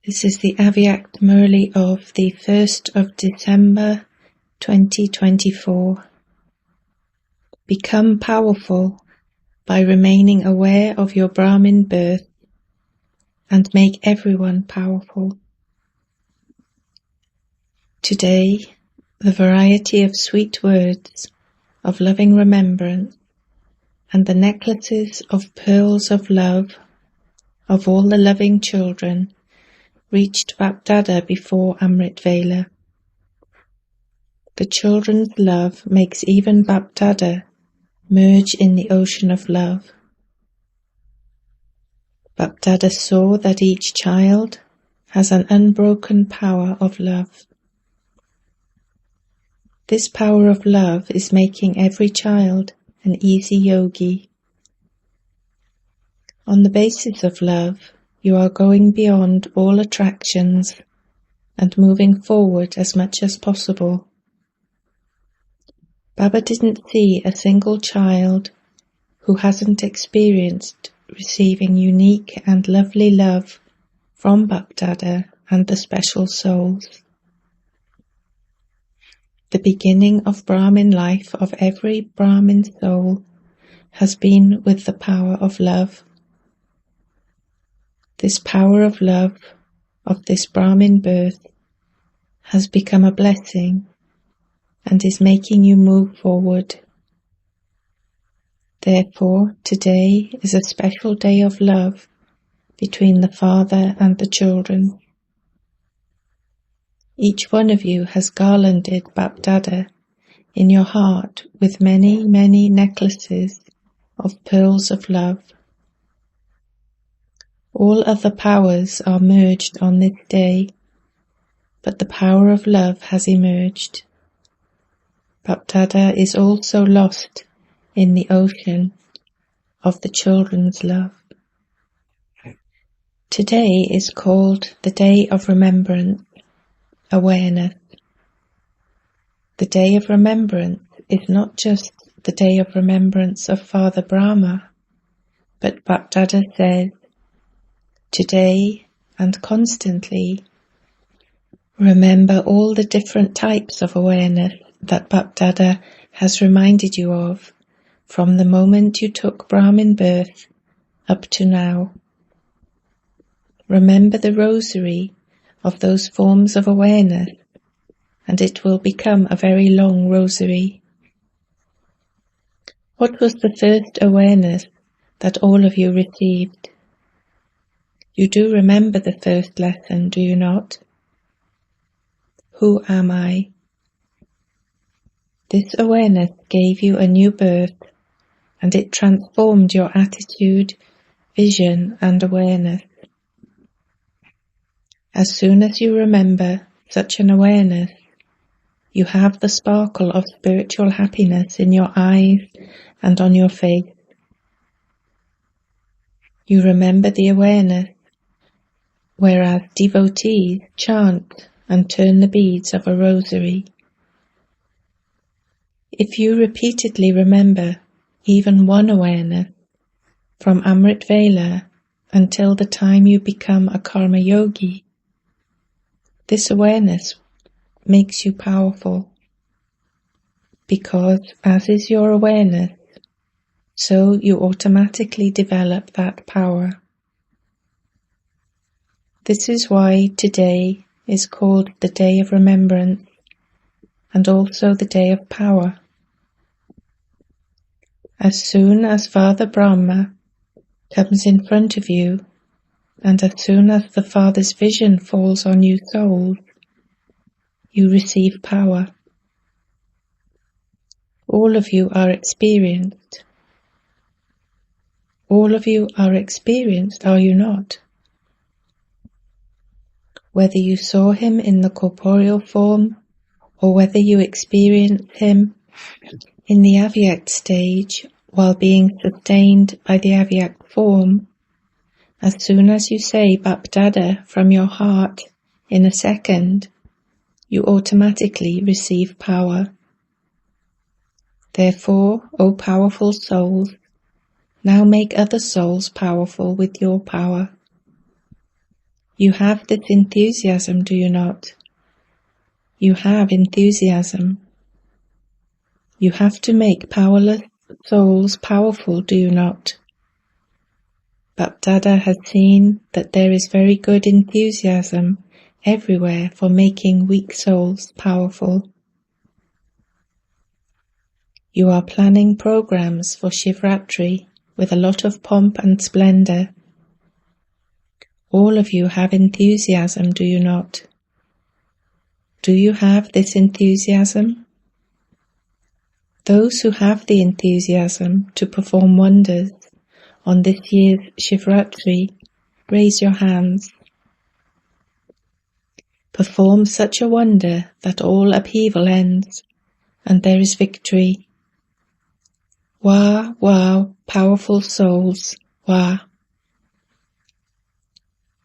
This is the Avyakt Murli of the 1st of December 2024. Become powerful by remaining aware of your Brahmin birth and make everyone powerful. Today, the variety of sweet words, of loving remembrance, and the necklaces of pearls of love of all the loving children reached Bapdada before Amrit Vela. The children's love makes even Bapdada merge in the ocean of love. Bapdada saw that each child has an unbroken power of love. This power of love is making every child an easy yogi. On the basis of love, you are going beyond all attractions and moving forward as much as possible. Baba didn't see a single child who hasn't experienced receiving unique and lovely love from Bapdada and the special souls. The beginning of Brahmin life of every Brahmin soul has been with the power of love. This power of love of this Brahmin birth has become a blessing and is making you move forward. Therefore, today is a special day of love between the father and the children. Each one of you has garlanded Bapdada in your heart with many, many necklaces of pearls of love. All other powers are merged on this day, but the power of love has emerged. Bapdada is also lost in the ocean of the children's love. Today is called the Day of Remembrance, Awareness. The Day of Remembrance is not just the Day of Remembrance of Father Brahma, but Bapdada says, today and constantly remember all the different types of awareness that Bapdada has reminded you of from the moment you took Brahmin birth up to now. Remember the rosary of those forms of awareness, and it will become a very long rosary. What was the first awareness that all of you received? You do remember the first lesson, do you not? Who am I? This awareness gave you a new birth, and it transformed your attitude, vision, and awareness. As soon as you remember such an awareness, you have the sparkle of spiritual happiness in your eyes and on your face. You remember the awareness, whereas devotees chant and turn the beads of a rosary. If you repeatedly remember even one awareness from Amrit Vela until the time you become a karma yogi, this awareness makes you powerful, because as is your awareness, so you automatically develop that power. This is why today is called the Day of Remembrance and also the Day of Power. As soon as Father Brahma comes in front of you, and as soon as the Father's vision falls on you souls, you receive power. All of you are experienced. All of you are experienced, are you not? Whether you saw him in the corporeal form, or whether you experienced him in the Avyakt stage while being sustained by the Avyakt form, as soon as you say Bapdada from your heart in a second, you automatically receive power. Therefore, O powerful souls, now make other souls powerful with your power. You have this enthusiasm, do you not? You have enthusiasm. You have to make powerless souls powerful, do you not? Bapdada has seen that there is very good enthusiasm everywhere for making weak souls powerful. You are planning programs for Shivratri with a lot of pomp and splendor. All of you have enthusiasm, do you not? Do you have this enthusiasm? Those who have the enthusiasm to perform wonders on this year's Shivratri, raise your hands. Perform such a wonder that all upheaval ends and there is victory. Wah, wah, powerful souls, wah.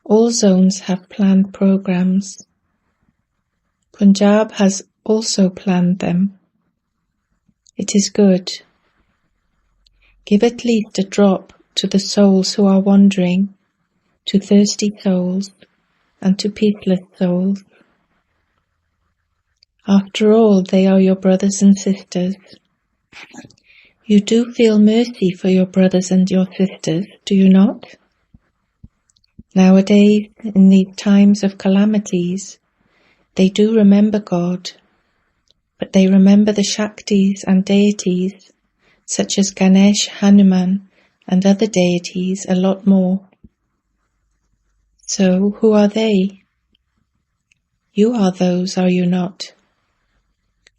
All zones have planned programs. Punjab has also planned them. It is good. Give at least a drop to the souls who are wandering, to thirsty souls, and to peaceless souls. After all, they are your brothers and sisters. You do feel mercy for your brothers and your sisters, do you not? Nowadays, in these times of calamities, they do remember God, but they remember the Shaktis and deities, such as Ganesh, Hanuman, and other deities a lot more. So, who are they? You are those, are you not?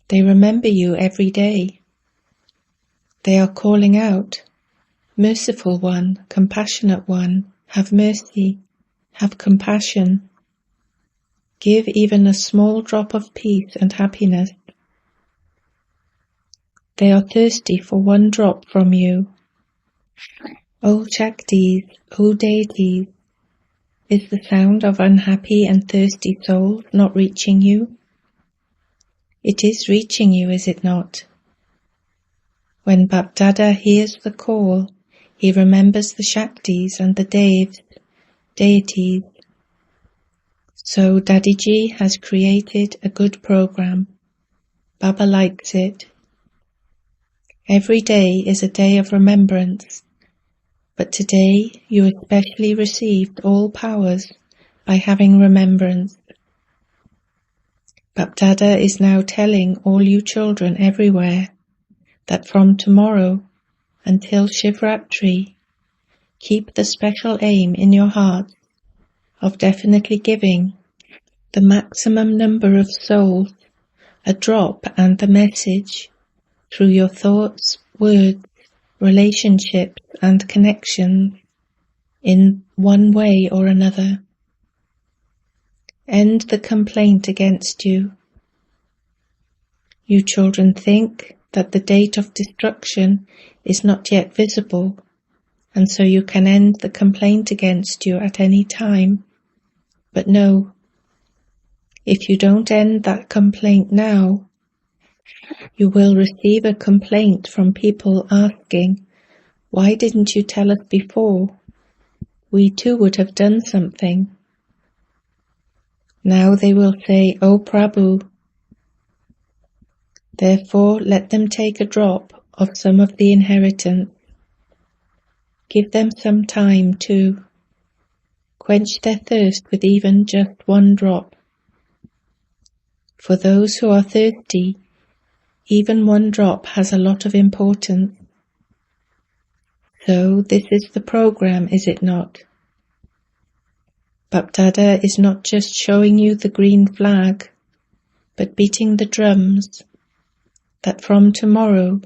They remember you every day. They are calling out, Merciful One, Compassionate One, have mercy, have compassion. Give even a small drop of peace and happiness. They are thirsty for one drop from you. O Shaktis, O deities, is the sound of unhappy and thirsty souls not reaching you? It is reaching you, is it not? When Bapdada hears the call, he remembers the Shaktis and the deities. So Dadiji has created a good program. Baba likes it. Every day is a day of remembrance, but today you especially received all powers by having remembrance. Bapdada is now telling all you children everywhere that from tomorrow until Shivratri, keep the special aim in your heart of definitely giving the maximum number of souls a drop and the message through your thoughts, words, relationships and connections in one way or another. End the complaint against you. You children think that the date of destruction is not yet visible, and so you can end the complaint against you at any time. But no, if you don't end that complaint now, you will receive a complaint from people asking, why didn't you tell us before? We too would have done something. Now they will say, O Prabhu. Therefore let them take a drop of some of the inheritance. Give them some time too. Quench their thirst with even just one drop. For those who are thirsty, even one drop has a lot of importance. So this is the program, is it not? Bapdada is not just showing you the green flag, but beating the drums, that from tomorrow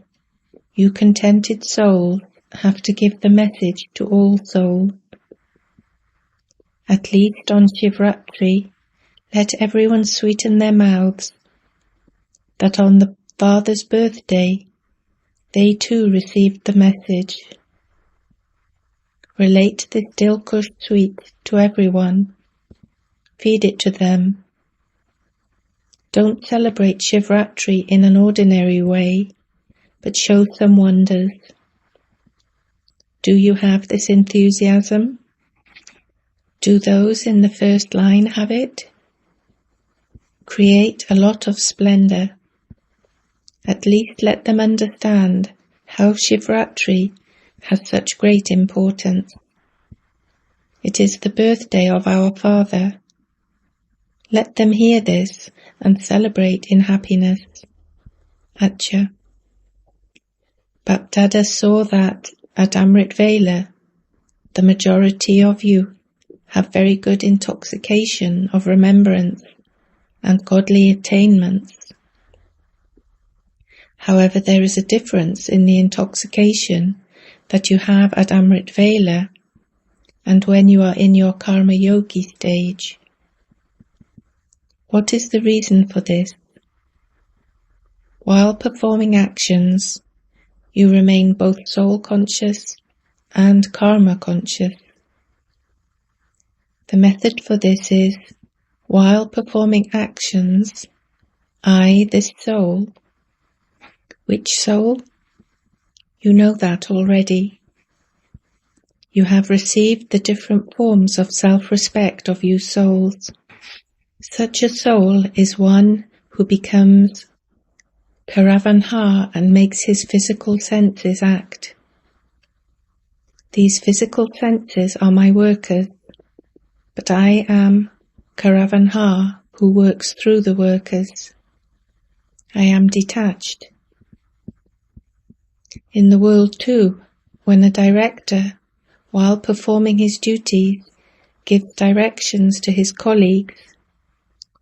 you contented souls have to give the message to all souls. At least on Shivratri, let everyone sweeten their mouths, that on the Father's birthday, they too received the message. Relate this Dilkush sweet to everyone. Feed it to them. Don't celebrate Shivratri in an ordinary way, but show some wonders. Do you have this enthusiasm? Do those in the first line have it? Create a lot of splendor. At least let them understand how Shivratri has such great importance. It is the birthday of our Father. Let them hear this and celebrate in happiness. Acha. Bapdada saw that at Amrit Vela, the majority of you have very good intoxication of remembrance and godly attainments. However, there is a difference in the intoxication that you have at Amrit Vela and when you are in your Karma Yogi stage. What is the reason for this? While performing actions, you remain both soul conscious and karma conscious. The method for this is, while performing actions, I, this soul. Which soul? You know that already. You have received the different forms of self-respect of you souls. Such a soul is one who becomes Karavanha and makes his physical senses act. These physical senses are my workers, but I am Karavanha who works through the workers. I am detached. In the world too, when a director, while performing his duties, gives directions to his colleagues,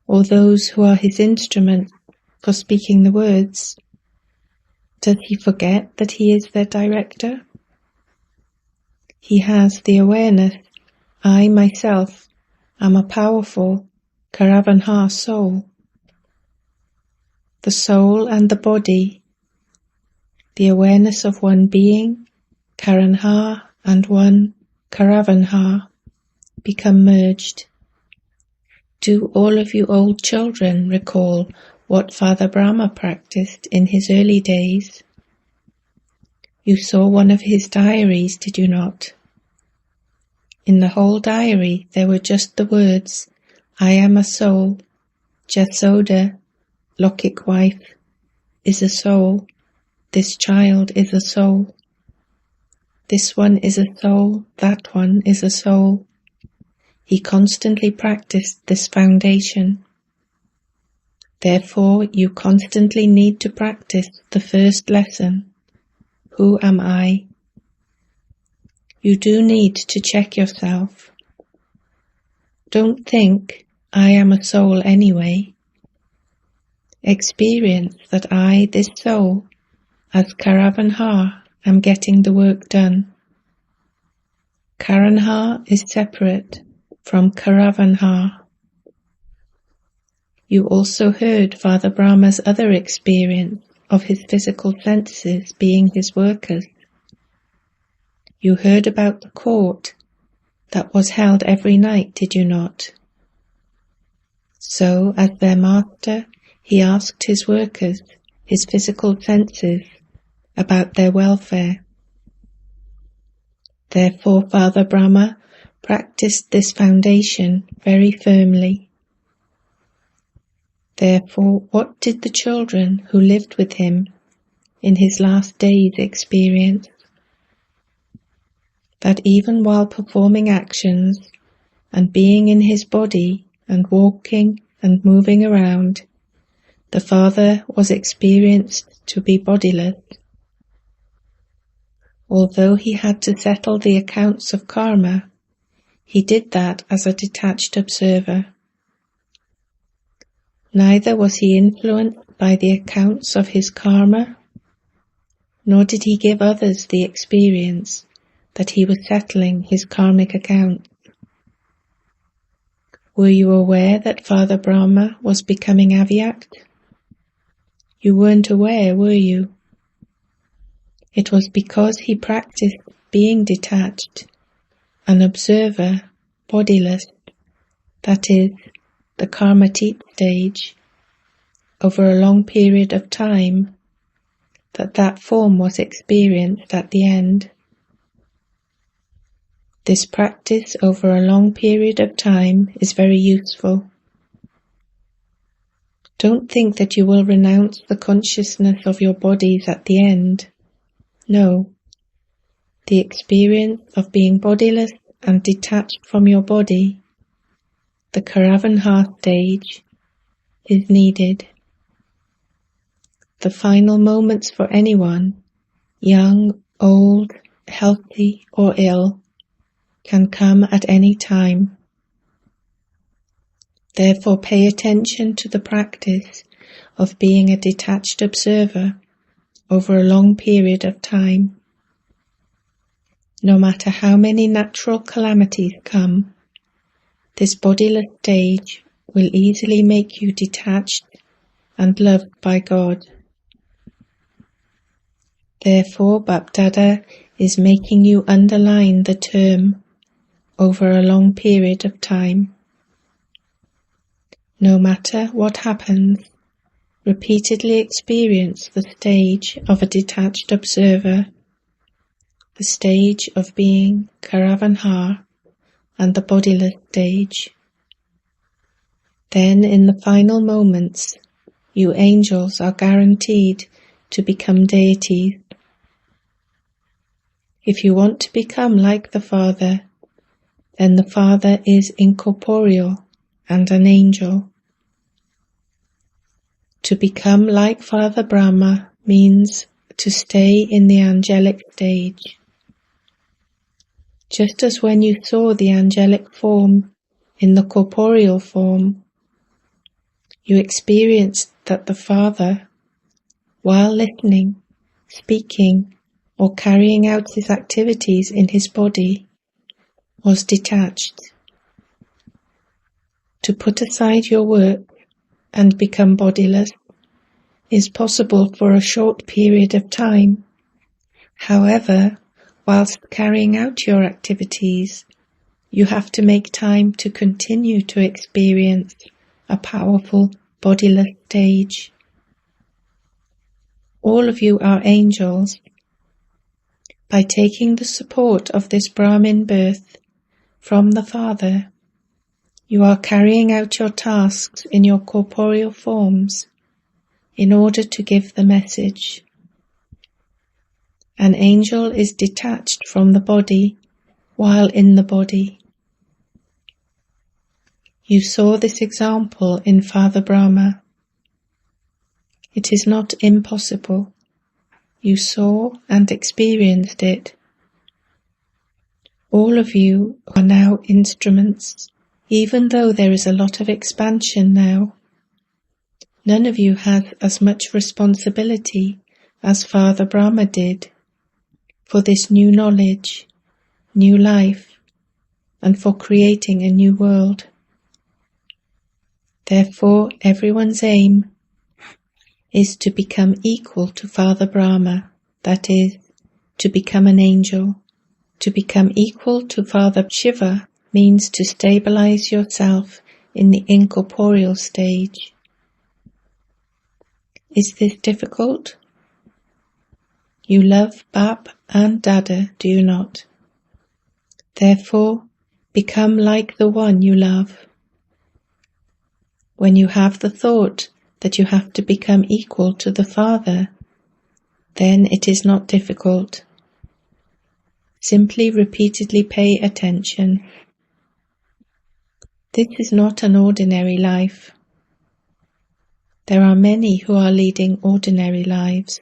or those who are his instruments for speaking the words, does he forget that he is their director? He has the awareness, I myself am a powerful Karavanha soul. The soul and the body, the awareness of one being, Karanha, and one Karavanha, become merged. Do all of you old children recall what Father Brahma practiced in his early days? You saw one of his diaries, did you not? In the whole diary there were just the words, I am a soul, Jasoda, Lokik wife, is a soul, this child is a soul, this one is a soul, that one is a soul. He constantly practiced this foundation. Therefore, you constantly need to practice the first lesson. Who am I? You do need to check yourself. Don't think, I am a soul anyway. Experience that I, this soul, as Karavanha, am getting the work done. Karanha is separate from Karavanha. You also heard Father Brahma's other experience of his physical senses being his workers. You heard about the court that was held every night, did you not? So, as their master, he asked his workers, his physical senses, about their welfare. Therefore, Father Brahma practiced this foundation very firmly. Therefore, what did the children who lived with him in his last days experience? That even while performing actions and being in his body and walking and moving around, the Father was experienced to be bodiless. Although he had to settle the accounts of karma, he did that as a detached observer. Neither was he influenced by the accounts of his karma, nor did he give others the experience that he was settling his karmic account. Were you aware that Father Brahma was becoming avyakt? You weren't aware, were you? It was because he practiced being detached, an observer, bodiless, that is, the karmatit stage, over a long period of time, that form was experienced at the end. This practice over a long period of time is very useful. Don't think that you will renounce the consciousness of your bodies at the end. No. The experience of being bodiless and detached from your body, the Karavanha stage, is needed. The final moments for anyone, young, old, healthy or ill, can come at any time. Therefore, pay attention to the practice of being a detached observer over a long period of time. No matter how many natural calamities come, this bodiless stage will easily make you detached and loved by God. Therefore, Bapdada is making you underline the term over a long period of time. No matter what happens, repeatedly experience the stage of a detached observer, the stage of being Karavanha, and the bodiless stage. Then in the final moments, you angels are guaranteed to become deities. If you want to become like the Father, then the Father is incorporeal and an angel. To become like Father Brahma means to stay in the angelic stage. Just as when you saw the angelic form in the corporeal form, you experienced that the Father, while listening, speaking, or carrying out his activities in his body, was detached. To put aside your work and become bodiless is possible for a short period of time. However, whilst carrying out your activities, you have to make time to continue to experience a powerful bodiless stage. All of you are angels. By taking the support of this Brahmin birth from the Father, you are carrying out your tasks in your corporeal forms in order to give the message. An angel is detached from the body while in the body. You saw this example in Father Brahma. It is not impossible. You saw and experienced it. All of you are now instruments, even though there is a lot of expansion now. None of you has as much responsibility as Father Brahma did for this new knowledge, new life, and for creating a new world. Therefore, everyone's aim is to become equal to Father Brahma, that is, to become an angel. To become equal to Father Shiva means to stabilize yourself in the incorporeal stage. Is this difficult? You love Bap and Dada, do you not? Therefore, become like the one you love. When you have the thought that you have to become equal to the Father, then it is not difficult. Simply repeatedly pay attention. This is not an ordinary life. There are many who are leading ordinary lives.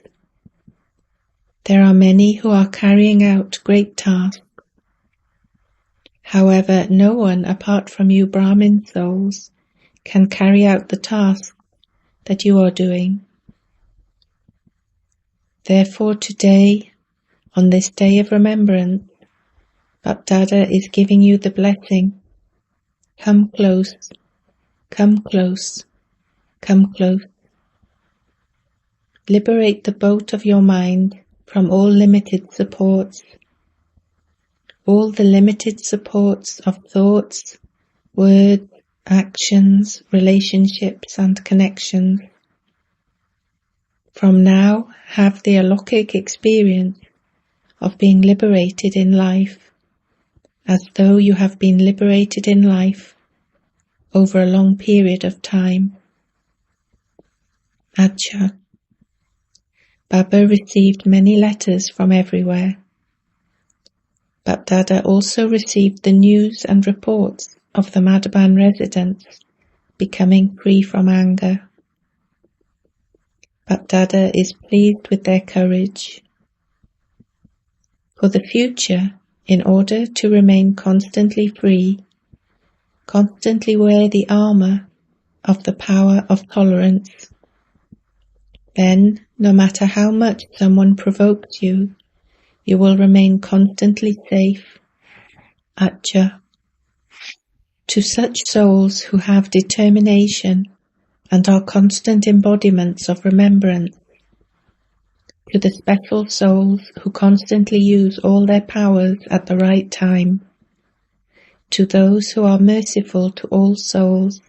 There are many who are carrying out great tasks. However, no one apart from you Brahmin souls can carry out the tasks that you are doing. Therefore today, on this day of remembrance, Bapdada is giving you the blessing. Come close, come close, come close. Liberate the boat of your mind from all limited supports. All the limited supports of thoughts, words, actions, relationships and connections. From now, have the alokik experience of being liberated in life as though you have been liberated in life over a long period of time. Acha. Baba received many letters from everywhere. Bapdada also received the news and reports of the Madhaban residents becoming free from anger. Bapdada is pleased with their courage. For the future, in order to remain constantly free, constantly wear the armor of the power of tolerance. Then, no matter how much someone provokes you, you will remain constantly safe. Acha. To such souls who have determination and are constant embodiments of remembrance, to the special souls who constantly use all their powers at the right time, to those who are merciful to all souls,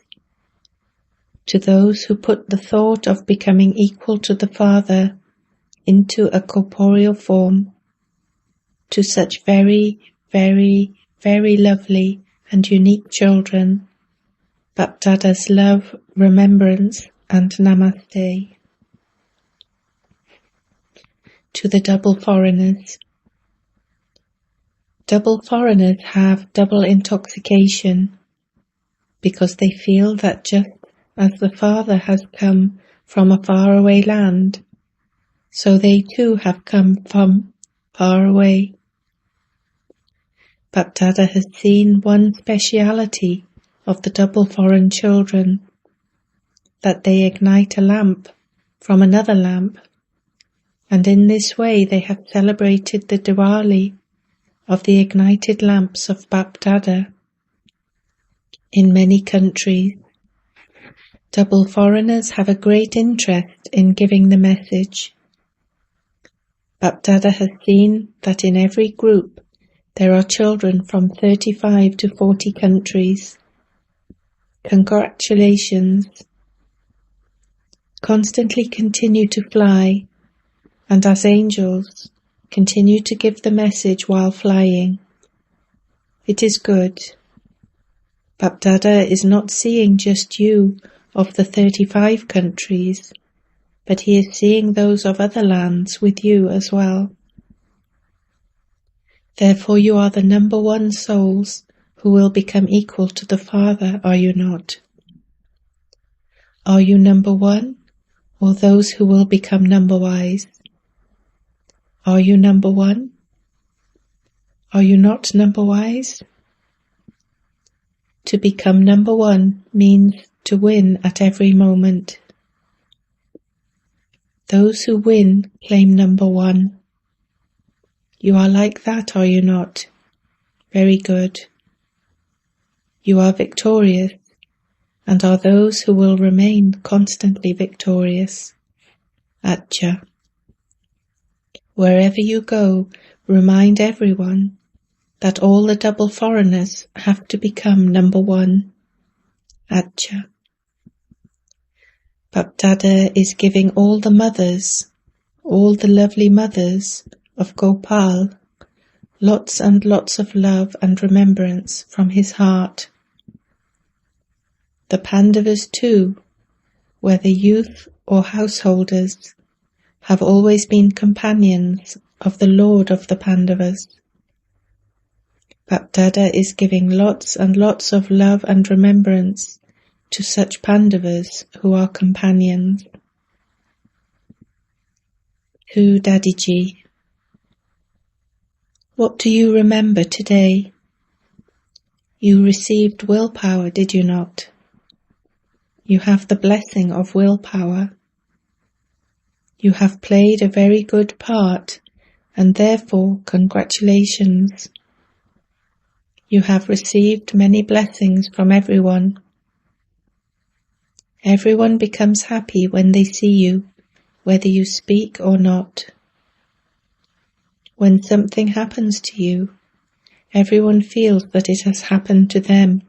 to those who put the thought of becoming equal to the Father into a corporeal form, to such very, very, very lovely and unique children, Bapdada's love, remembrance and namaste. To the double foreigners. Double foreigners have double intoxication because they feel that just as the Father has come from a faraway land, so they too have come from far away. Bapdada has seen one speciality of the double foreign children, that they ignite a lamp from another lamp, and in this way they have celebrated the Diwali of the ignited lamps of Bapdada. In many countries, double foreigners have a great interest in giving the message. Bapdada has seen that in every group there are children from 35 to 40 countries. Congratulations. Constantly continue to fly, and as angels, continue to give the message while flying. It is good. Bapdada is not seeing just you of the 35 countries, but he is seeing those of other lands with you as well. Therefore you are the number one souls who will become equal to the Father, are you not? Are you number one, or those who will become number wise? Are you number one? Are you not number wise? To become number one means to win at every moment. Those who win claim number one. You are like that, are you not? Very good. You are victorious, and are those who will remain constantly victorious. Acha. Wherever you go, remind everyone that all the double foreigners have to become number one. Acha. Bapdada is giving all the mothers, all the lovely mothers of Gopal, lots and lots of love and remembrance from his heart. The Pandavas too, whether youth or householders, have always been companions of the Lord of the Pandavas. Bapdada is giving lots and lots of love and remembrance to such Pandavas who are companions. To Dadiji. What do you remember today? You received willpower, did you not? You have the blessing of willpower. You have played a very good part, and therefore congratulations. You have received many blessings from everyone. Everyone becomes happy when they see you, whether you speak or not. When something happens to you, everyone feels that it has happened to them.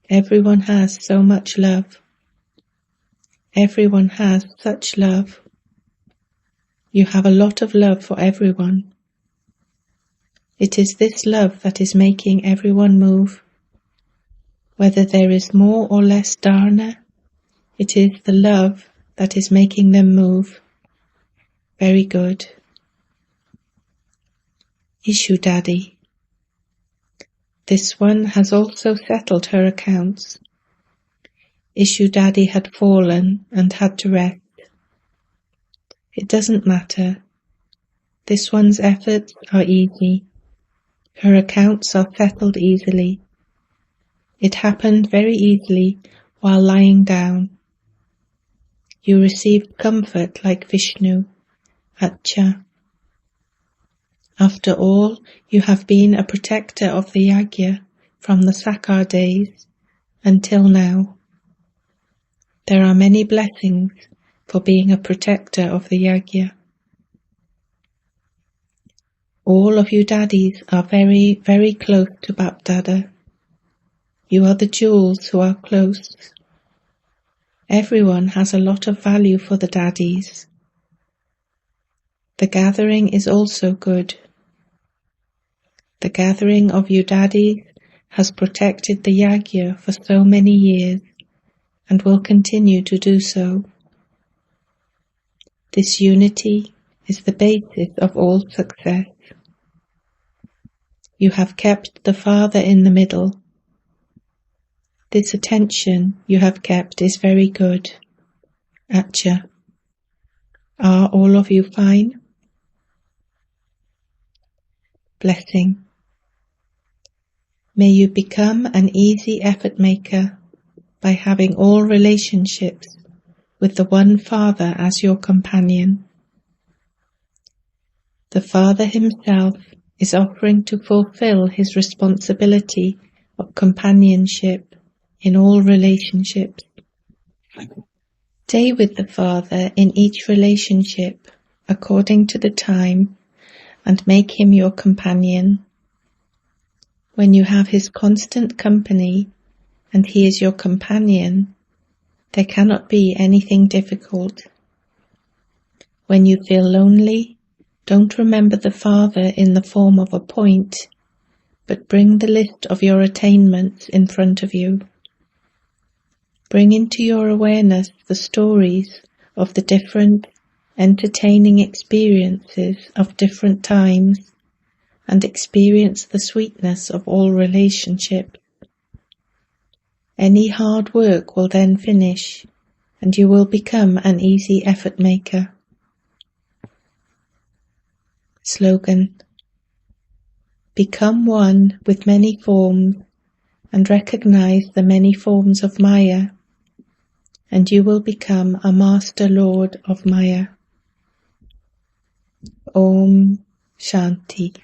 Everyone has so much love. Everyone has such love. You have a lot of love for everyone. It is this love that is making everyone move. Whether there is more or less dharana, it is the love that is making them move. Very good. Issue Daddy. This one has also settled her accounts. Issue Daddy had fallen and had to rest. It doesn't matter. This one's efforts are easy. Her accounts are settled easily. It happened very easily while lying down. You received comfort like Vishnu. Acha. After all, you have been a protector of the yajna from the Sakar days until now. There are many blessings for being a protector of the yajna. All of you daddies are very, very close to Bapdada. You are the jewels who are close. Everyone has a lot of value for the daddies. The gathering is also good. The gathering of you daddies has protected the yajna for so many years and will continue to do so. This unity is the basis of all success. You have kept the Father in the middle. This attention you have kept is very good. Acha. Are all of you fine? Blessing. May you become an easy effort maker by having all relationships with the one Father as your companion. The Father himself is offering to fulfill his responsibility of companionship in all relationships. Stay with the Father in each relationship according to the time and make him your companion. When you have his constant company and he is your companion, there cannot be anything difficult. When you feel lonely, don't remember the Father in the form of a point, but bring the list of your attainments in front of you. Bring into your awareness the stories of the different entertaining experiences of different times and experience the sweetness of all relationships. Any hard work will then finish and you will become an easy effort maker. Slogan. Become one with many forms and recognize the many forms of Maya, and you will become a Master Lord of Maya. Om Shanti.